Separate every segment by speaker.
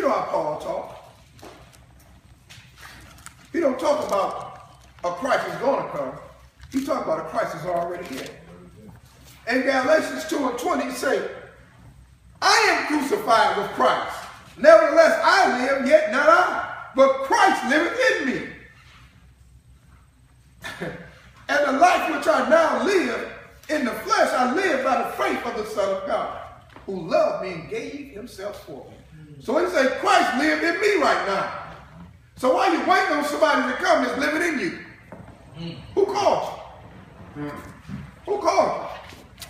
Speaker 1: know how Paul talks. He don't talk about a Christ is going to come. He talks about a Christ is already here. In Galatians 2:20, he says, I am crucified with Christ. Nevertheless, I live, yet not I, but Christ liveth in me. And the life which I now live in the flesh, I live by the faith of the Son of God, who loved me and gave himself for me. So he said, Christ lived in me right now. So why are you waiting on somebody to come that's living in you? Who called you? Who called you?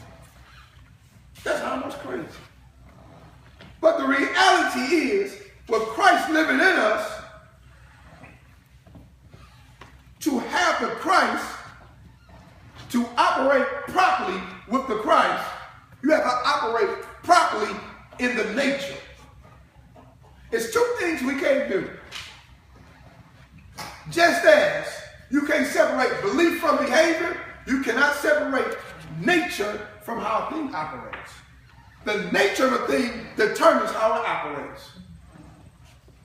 Speaker 1: That's almost crazy. But the reality is, with Christ living in us, to have the Christ, to operate properly with the Christ, you have to operate properly in the nature. It's two things we can't do. Just as you can't separate belief from behavior, you cannot separate nature from how a thing operates. The nature of a thing determines how it operates.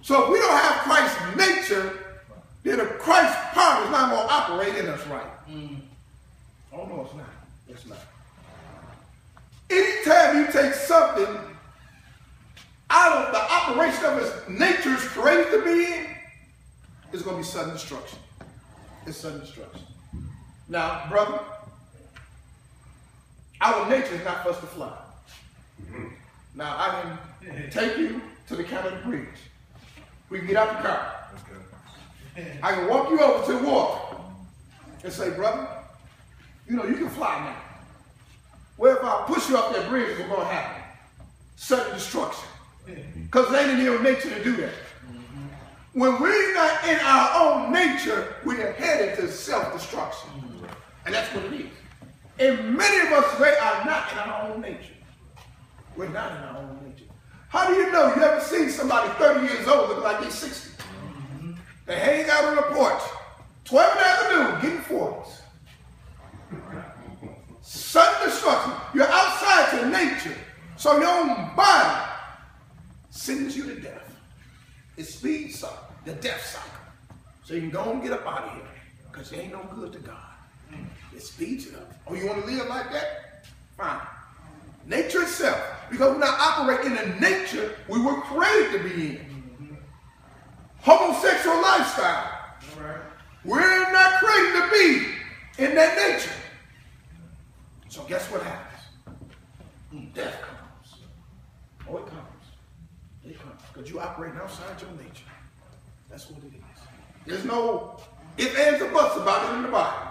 Speaker 1: So if we don't have Christ's nature, then the Christ part is not going to operate in us right. Oh, no, it's not. It's not. Anytime you take something out of the operation of its nature is created to be in, it's going to be sudden destruction. It's sudden destruction. Now, brother, our nature is not for us to fly. Now, I can take you to the county of the bridge. We can get out the car. Okay. I can walk you over to the water and say, brother, you know, you can fly now. Well, if I push you off that bridge, what's going to happen? Sudden destruction. Because it ain't in your nature to do that. When we're not in our own nature, we're headed to self-destruction. And that's what it is. And many of us today are not in our own nature. We're not in our own nature. How do you know? You ever seen somebody 30 years old look like they're 60? They hang out on the porch, 12 in the afternoon, getting 40s. Sudden destruction. You're outside to nature. So your own body sends you to death. It speeds up the death cycle. So you can go and get up out of here. Because you ain't no good to God. It speeds it up. Oh, you want to live like that? Fine. Nature itself. Because we're not operating in the nature we were created to be in. Homosexual lifestyle. Right. We're not created to be in that nature. So guess what happens? Death comes. Oh, it comes. It comes. Because you're operating outside your nature. That's what it is. There's no ifs, ands, or buts about it in the Bible.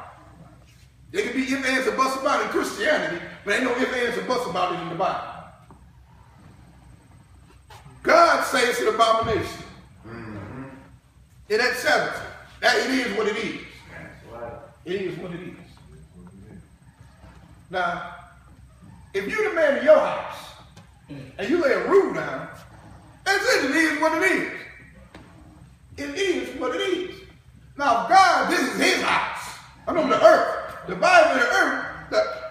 Speaker 1: There can be ifs, ands, or buts about it in Christianity, but ain't no ifs, ands, or buts about it in the Bible. God says it's an abomination. In that Sabbath, that it is what it is. It is what it is. Now, if you're the man of your house and you lay a rule down, that's it. It is what it is. It is what it is. Now, God, this is his house. I mean, the earth. The Bible, the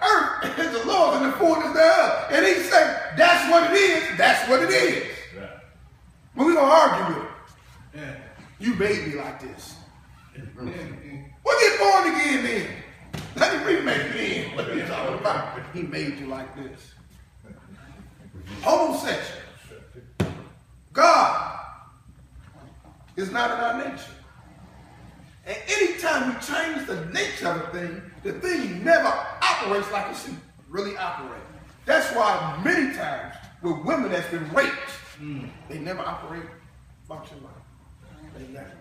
Speaker 1: earth is the Lord's and the fullness thereof. And he said, that's what it is. That's what it is. Yeah. But we're going to argue with it. Yeah. You made me like this. Well, get born again then. Let me remake it in. What are you talking about? He made you like this. Homosexual. God is not in our nature. And anytime we change the nature of the thing never operates like it should really operate. That's why many times with women that's been raped, they never operate function like it. They never.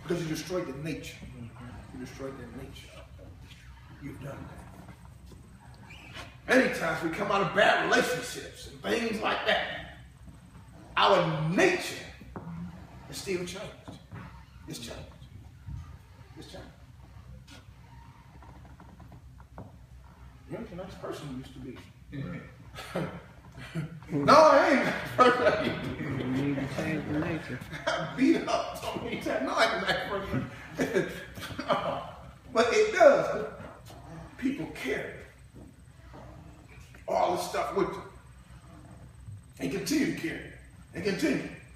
Speaker 1: Because you destroyed the nature. You destroyed their nature. You've done that. Many times we come out of bad relationships and things like that. Our nature is still changed. It's changed. It's changed. You're a nice person you used to be. No, I ain't that person.
Speaker 2: You need to change the nature.
Speaker 1: I beat up so many times. No, I ain't that person. But it does. People carry all this stuff with them. And continue to carry it. And continue.